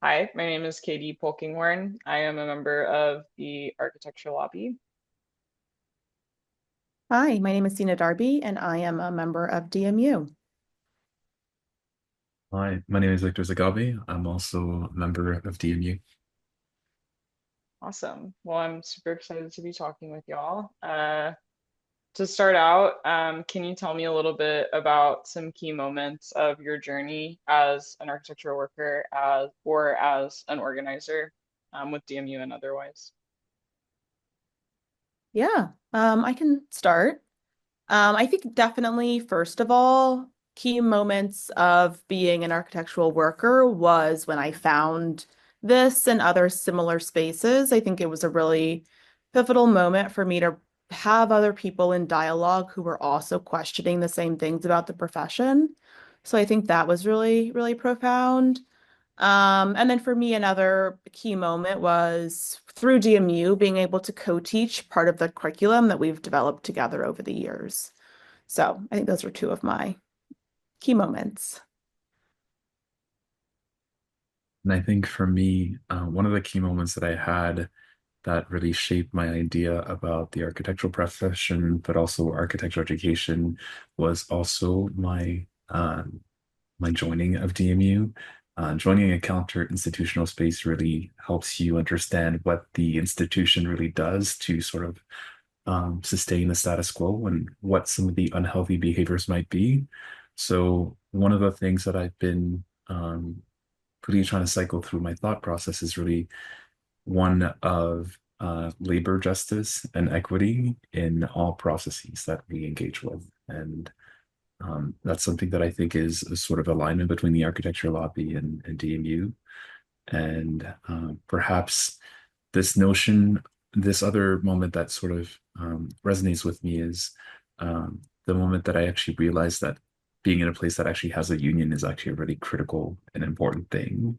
Hi, my name is Katie Polkinghorne. I am a member of the architecture lobby. Hi, my name is Deena Darby, and I am a member of DMU. Hi, my name is Victor Zagabe. I'm also a member of DMU. Awesome. Well, I'm super excited to be talking with y'all. To start out, can you tell me a little bit about some key moments of your journey as an architectural worker, as an organizer, with DMU and otherwise? Yeah, I can start. I think definitely, first of all, key moments of being an architectural worker was when I found this and other similar spaces. I think it was a really pivotal moment for me to have other people in dialogue who were also questioning the same things about the profession. So I think that was really, really profound. And then for me, another key moment was through DMU being able to co-teach part of the curriculum that we've developed together over the years. So I think those were two of my key moments. And I think for me, one of the key moments that I had that really shaped my idea about the architectural profession, but also architectural education, was also my joining of DMU. Joining a counter-institutional space really helps you understand what the institution really does to sort of sustain the status quo and what some of the unhealthy behaviors might be. So one of the things that I've been really trying to cycle through my thought process is really one of labor justice and equity in all processes that we engage with. And that's something that I think is a sort of alignment between the architecture lobby and DMU. And perhaps this notion, this other moment that sort of resonates with me is the moment that I actually realized that being in a place that actually has a union is actually a really critical and important thing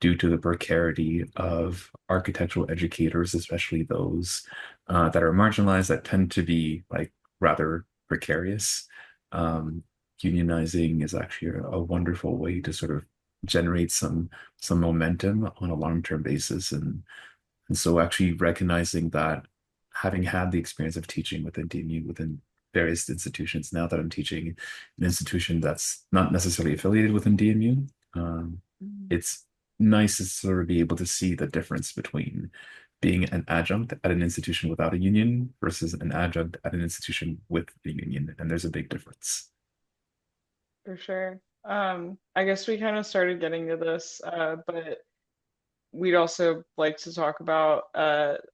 due to the precarity of architectural educators, especially those that are marginalized, that tend to be like rather precarious. Um, Unionizing is actually a wonderful way to sort of generate some momentum on a long-term basis. And so actually recognizing that having had the experience of teaching within DMU, within various institutions, now that I'm teaching an institution that's not necessarily affiliated within DMU, Mm. it's nice to sort of be able to see the difference between being an adjunct at an institution without a union versus an adjunct at an institution with a union. And there's a big difference. For sure. I guess we kind of started getting to this, but we'd also like to talk about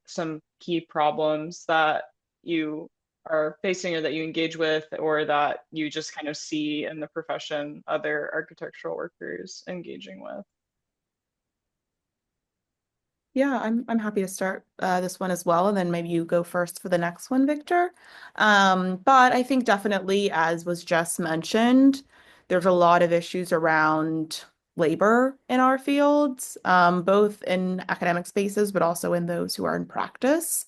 some key problems that you are facing or that you engage with or that you just kind of see in the profession other architectural workers engaging with. Yeah, I'm happy to start this one as well, and then maybe you go first for the next one, Victor. But I think definitely, as was just mentioned, there's a lot of issues around labor in our fields, both in academic spaces, but also in those who are in practice.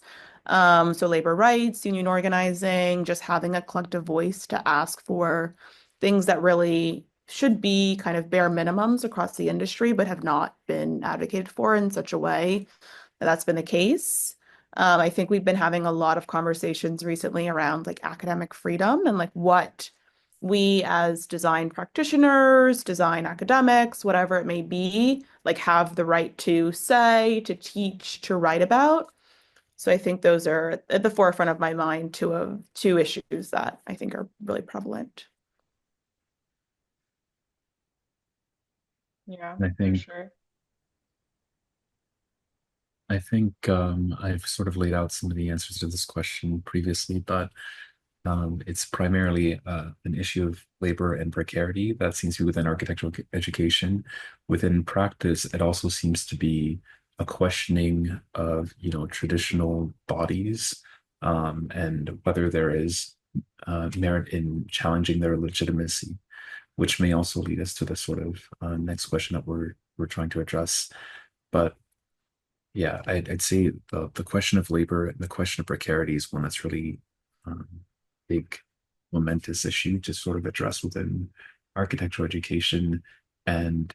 So labor rights, union organizing, just having a collective voice to ask for things that really should be kind of bare minimums across the industry, but have not been advocated for in such a way that that's been the case. I think we've been having a lot of conversations recently around like academic freedom and like what we as design practitioners, design academics, whatever it may be, like have the right to say, to teach, to write about. So I think those are at the forefront of my mind, two issues that I think are really prevalent. Yeah, And for sure. I think I've sort of laid out some of the answers to this question previously, but it's primarily an issue of labor and precarity that seems to be within architectural education. Within practice, it also seems to be a questioning of, traditional bodies and whether there is merit in challenging their legitimacy, which may also lead us to the sort of next question that we're trying to address. But yeah, I'd say the question of labor and the question of precarity is one that's really um, big, momentous issue to sort of address within architectural education. And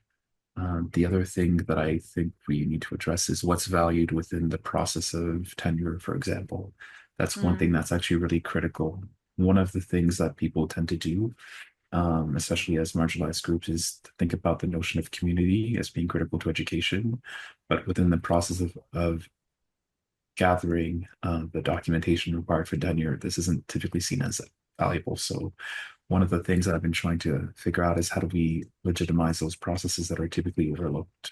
The other thing that I think we need to address is what's valued within the process of tenure, for example. That's one thing Mm, that's actually really critical. One of the things that people tend to do, especially as marginalized groups, is to think about the notion of community as being critical to education. But within the process of gathering the documentation required for tenure, this isn't typically seen as valuable. So one of the things that I've been trying to figure out is how do we legitimize those processes that are typically overlooked.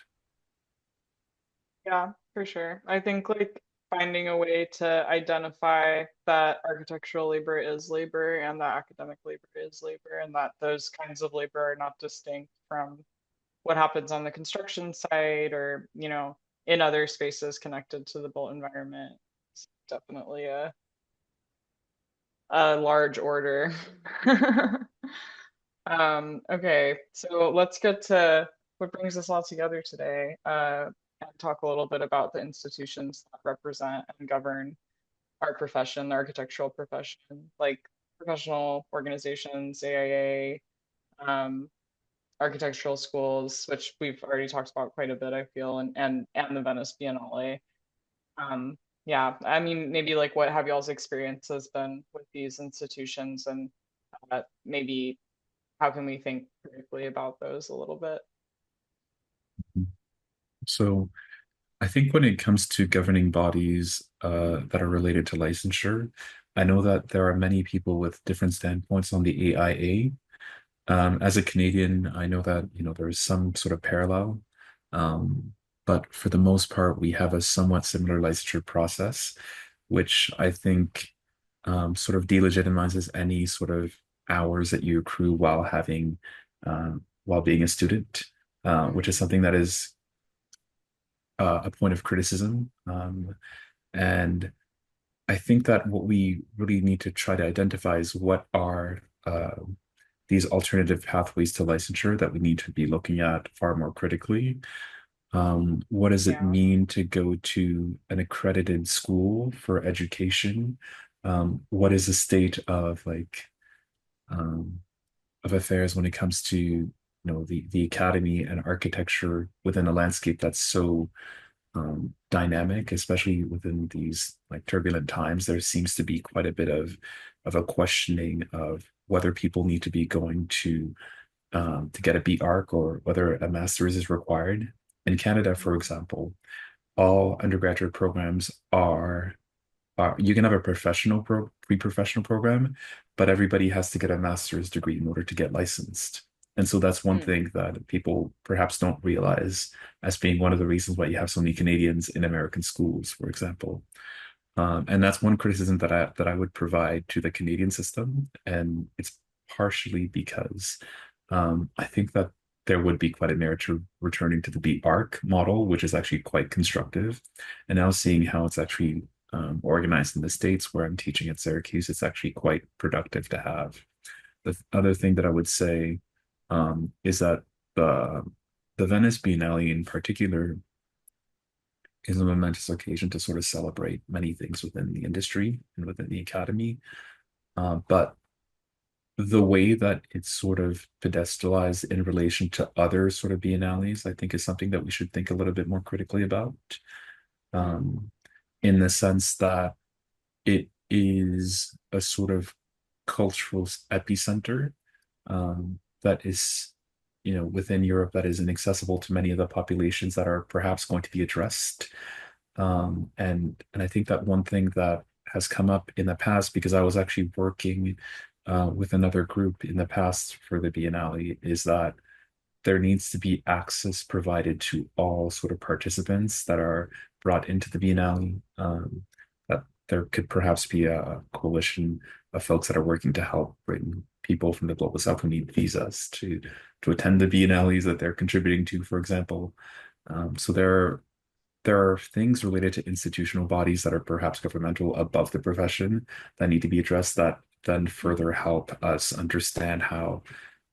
Yeah, for sure. I think like finding a way to identify that architectural labor is labor and that academic labor is labor, and that those kinds of labor are not distinct from what happens on the construction site or, in other spaces connected to the built environment. It's definitely a large order. Okay, so let's get to what brings us all together today, and talk a little bit about the institutions that represent and govern our profession, the architectural profession, like professional organizations, AIA, um, architectural schools, which we've already talked about quite a bit, I feel, and the Venice Biennale. Um, yeah, I mean, maybe like what have y'all's experiences been with these institutions, and maybe how can we think critically about those a little bit? So I think when it comes to governing bodies that are related to licensure, I know that there are many people with different standpoints on the AIA. As a Canadian, I know that, there is some sort of parallel. But for the most part, we have a somewhat similar licensure process, which I think sort of delegitimizes any sort of hours that you accrue while being a student, which is Mm, something that is a point of criticism. And I think that what we really need to try to identify is what are these alternative pathways to licensure that we need to be looking at far more critically. What does it yeah. mean to go to an accredited school for education? What is the state of um, of affairs when it comes to the academy and architecture within a landscape that's so dynamic, especially within these like turbulent times? There seems to be quite a bit of a questioning of whether people need to be going to get a B arc or whether a master's is required. In Canada, for Mm, example, all undergraduate programs you can have a pre-professional program, but everybody has to get a master's degree in order to get licensed. And so that's one mm, thing that people perhaps don't realize as being one of the reasons why you have so many Canadians in American schools, for example. And that's one criticism that I would provide to the Canadian system, and it's partially because I think that there would be quite a merit to returning to the B arc model, which is actually quite constructive. And now seeing how it's actually organized in the States where I'm teaching at Syracuse, it's actually quite productive to have. The other thing that I would say is that the the Venice Biennale in particular is a momentous occasion to sort of celebrate many things within the industry and within the academy. But the way that it's sort of pedestalized in relation to other sort of biennales, I think is something that we should think a little bit more critically about, mm, um, in the sense that it is a sort of cultural epicenter that is, within Europe that is inaccessible to many of the populations that are perhaps going to be addressed. And I think that one thing that has come up in the past, because I was actually working with another group in the past for the Biennale, is that there needs to be access provided to all sort of participants that are brought into the Biennale. That there could perhaps be a coalition of folks that are working to help bring people from the global south who need visas to attend the biennales that they're contributing to, for example. So there are things related to institutional bodies that are perhaps governmental above the profession that need to be addressed that then mm, further help us understand how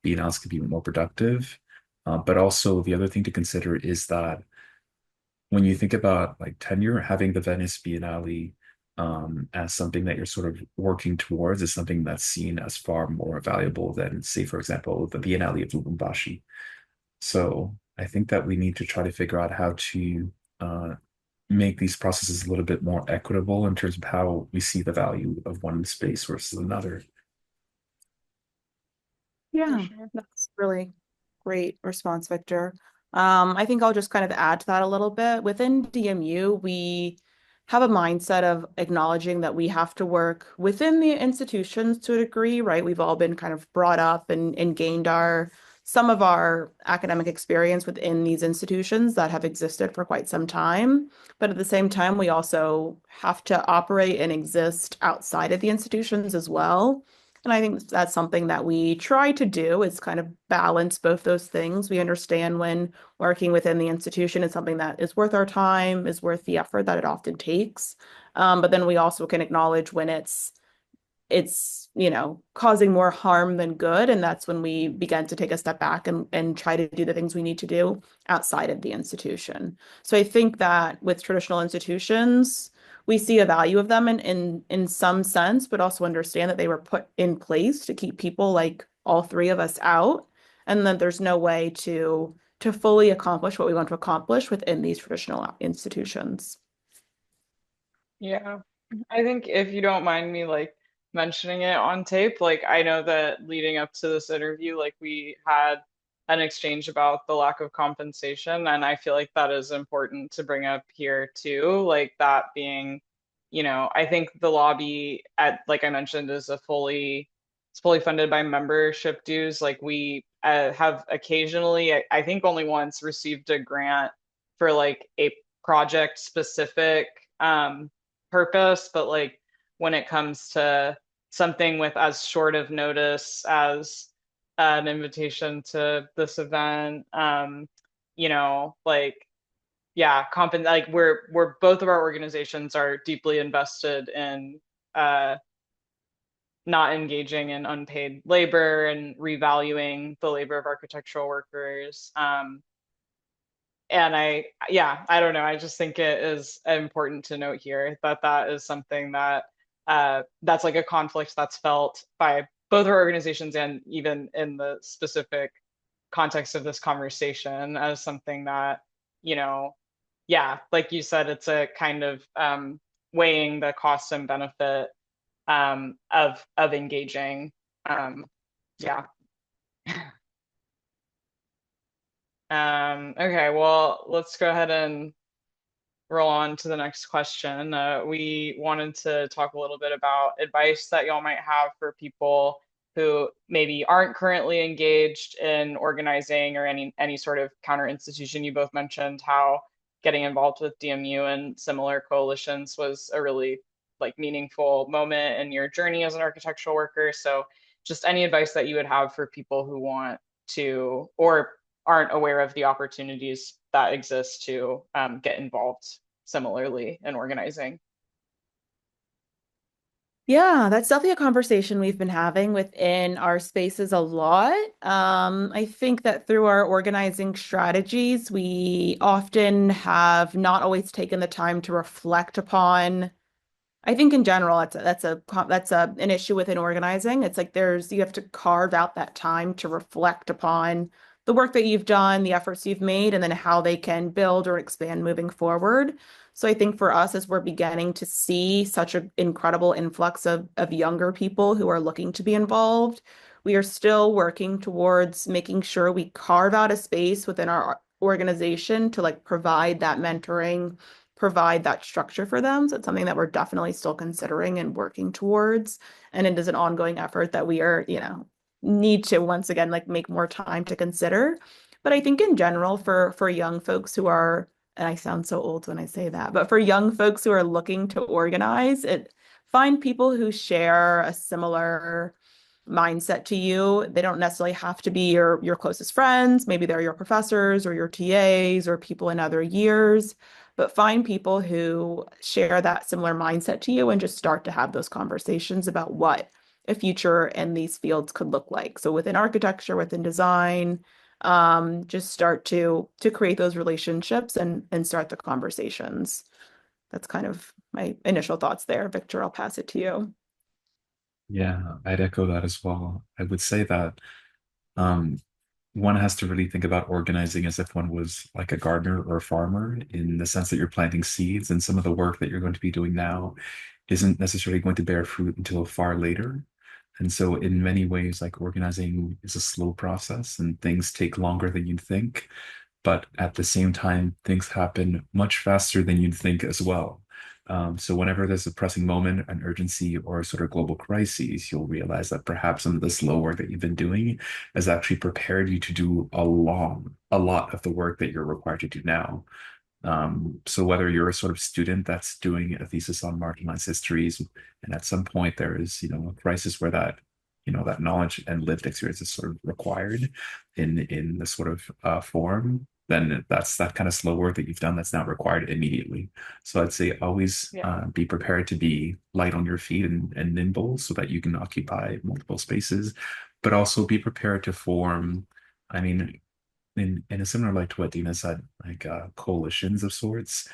biennales can be more productive. But also the other thing to consider is that when you think about like tenure, having the Venice Biennale as something that you're sort of working towards is something that's seen as far more valuable than, say, for example, the Biennale of Lubumbashi. So I think that we need to try to figure out how to make these processes a little bit more equitable in terms of how we see the value of one space versus another. For Yeah, sure. that's really great response, Victor. I think I'll just kind of add to that a little bit. Within DMU, we have a mindset of acknowledging that we have to work within the institutions to a degree, right? We've all been kind of brought up and gained our some of our academic experience within these institutions that have existed for quite some time. But at the same time, we also have to operate and exist outside of the institutions as well. And I think that's something that we try to do is kind of balance both those things. We understand when working within the institution is something that is worth our time, is worth the effort that it often takes. But then we also can acknowledge when it's causing more harm than good. And that's when we begin to take a step back and try to do the things we need to do outside of the institution. So I think that with traditional institutions, we see a value of them in some sense, but also understand that they were put in place to keep people like all three of us out, and that there's no way to fully accomplish what we want to accomplish within these traditional institutions. Yeah. I think if you don't mind me like mentioning it on tape, like I know that leading up to this interview, like we had an exchange about the lack of compensation, and I feel like that is important to bring up here too. Like that being, I think the lobby at like I mentioned is it's fully funded by membership dues. Like we have occasionally, I think only once received a grant for like a project specific purpose, but like when it comes to something with as short of notice as an invitation to this event, like yeah, like we're both of our organizations are deeply invested in uh not engaging in unpaid labor and revaluing the labor of architectural workers. And yeah, I don't know. I just think it is important to note here that that is something that that's like a conflict that's felt by both our organizations and even in the specific context of this conversation as something that, you know, yeah, like you said, it's a kind of weighing the cost and benefit of engaging. Um, yeah. Okay, well, let's go ahead and roll on to the next question. We wanted to talk a little bit about advice that y'all might have for people who maybe aren't currently engaged in organizing or any sort of counter institution. You both mentioned how getting involved with DMU and similar coalitions was a really like meaningful moment in your journey as an architectural worker. So just any advice that you would have for people who want to or aren't aware of the opportunities that exist to get involved similarly in organizing. Yeah, that's definitely a conversation we've been having within our spaces a lot. I think that through our organizing strategies, we often have not always taken the time to reflect upon. I think in general, that's an issue within organizing. It's like you have to carve out that time to reflect upon the work that you've done, the efforts you've made, and then how they can build or expand moving forward. So I think for us, as we're beginning to see such an incredible influx of younger people who are looking to be involved, we are still working towards making sure we carve out a space within our organization to like provide that mentoring, provide that structure for them. So it's something that we're definitely still considering and working towards. And it is an ongoing effort that we are, need to once again like make more time to consider. But I think in general for young folks who are, and I sound so old when I say that, but for young folks who are looking to organize, find people who share a similar mindset to you. They don't necessarily have to be your closest friends. Maybe they're your professors or your TAs or people in other years, but find people who share that similar mindset to you and just start to have those conversations about what a future in these fields could look like. So within architecture, within design, just start to create those relationships and start the conversations. That's kind of my initial thoughts there. Victor, I'll pass it to you. Yeah, I'd echo that as well. I would say that um, one has to really think about organizing as if one was like a gardener or a farmer, in the sense that you're planting seeds, and some of the work that you're going to be doing now isn't necessarily going to bear fruit until far later. And so, in many ways, like organizing is a slow process and things take longer than you'd think. But at the same time, things happen much faster than you'd think as well. So whenever there's a pressing moment, an urgency, or a sort of global crises, you'll realize that perhaps some of the slow work that you've been doing has actually prepared you to do a lot of the work that you're required to do now. So whether you're a sort of student that's doing a thesis on marginalized histories, and at some point there is, a crisis where that knowledge and lived experience is sort of required in the sort of form, then that's that kind of slow work that you've done that's not required immediately. So I'd say always Yeah. be prepared to be light on your feet and nimble so that you can occupy multiple spaces, but also be prepared to form. I mean, in a similar light to what Dina said, like coalitions of sorts,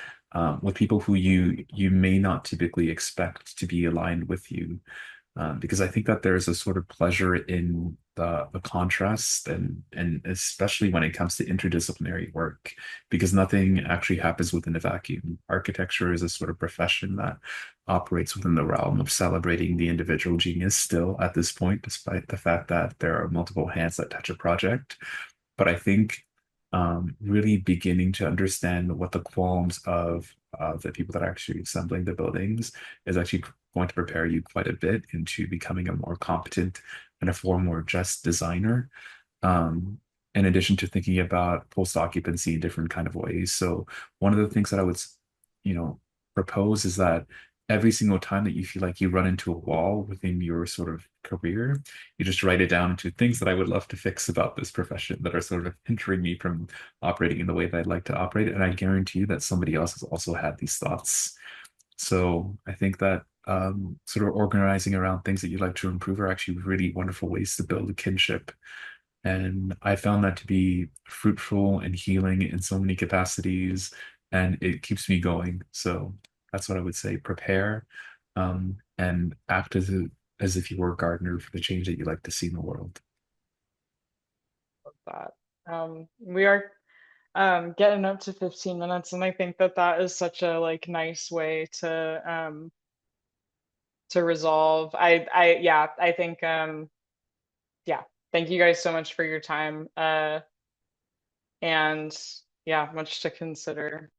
with people who you may not typically expect to be aligned with you, because I think that there's a sort of pleasure in the contrast, and especially when it comes to interdisciplinary work, because nothing actually happens within a vacuum. Architecture is a sort of profession that operates within the realm of celebrating the individual genius still at this point, despite the fact that there are multiple hands that touch a project. But I think really beginning to understand what the qualms of the people that are actually assembling the buildings is actually going to prepare you quite a bit into becoming a more competent and a far more just designer. Um, in addition to thinking about post occupancy in different kind of ways. So one of the things that I would, you know, propose is that every single time that you feel like you run into a wall within your sort of career, you just write it down into things that I would love to fix about this profession that are sort of hindering me from operating in the way that I'd like to operate. And I guarantee you that somebody else has also had these thoughts. So I think that sort of organizing around things that you'd like to improve are actually really wonderful ways to build a kinship. And I found that to be fruitful and healing in so many capacities, and it keeps me going. So that's what I would say. Prepare, and act as if you were a gardener for the change that you like to see in the world. That. We are getting up to 15 minutes, and I think that that is such a like nice way to resolve. Yeah, I think yeah, thank you guys so much for your time. And yeah, much to consider.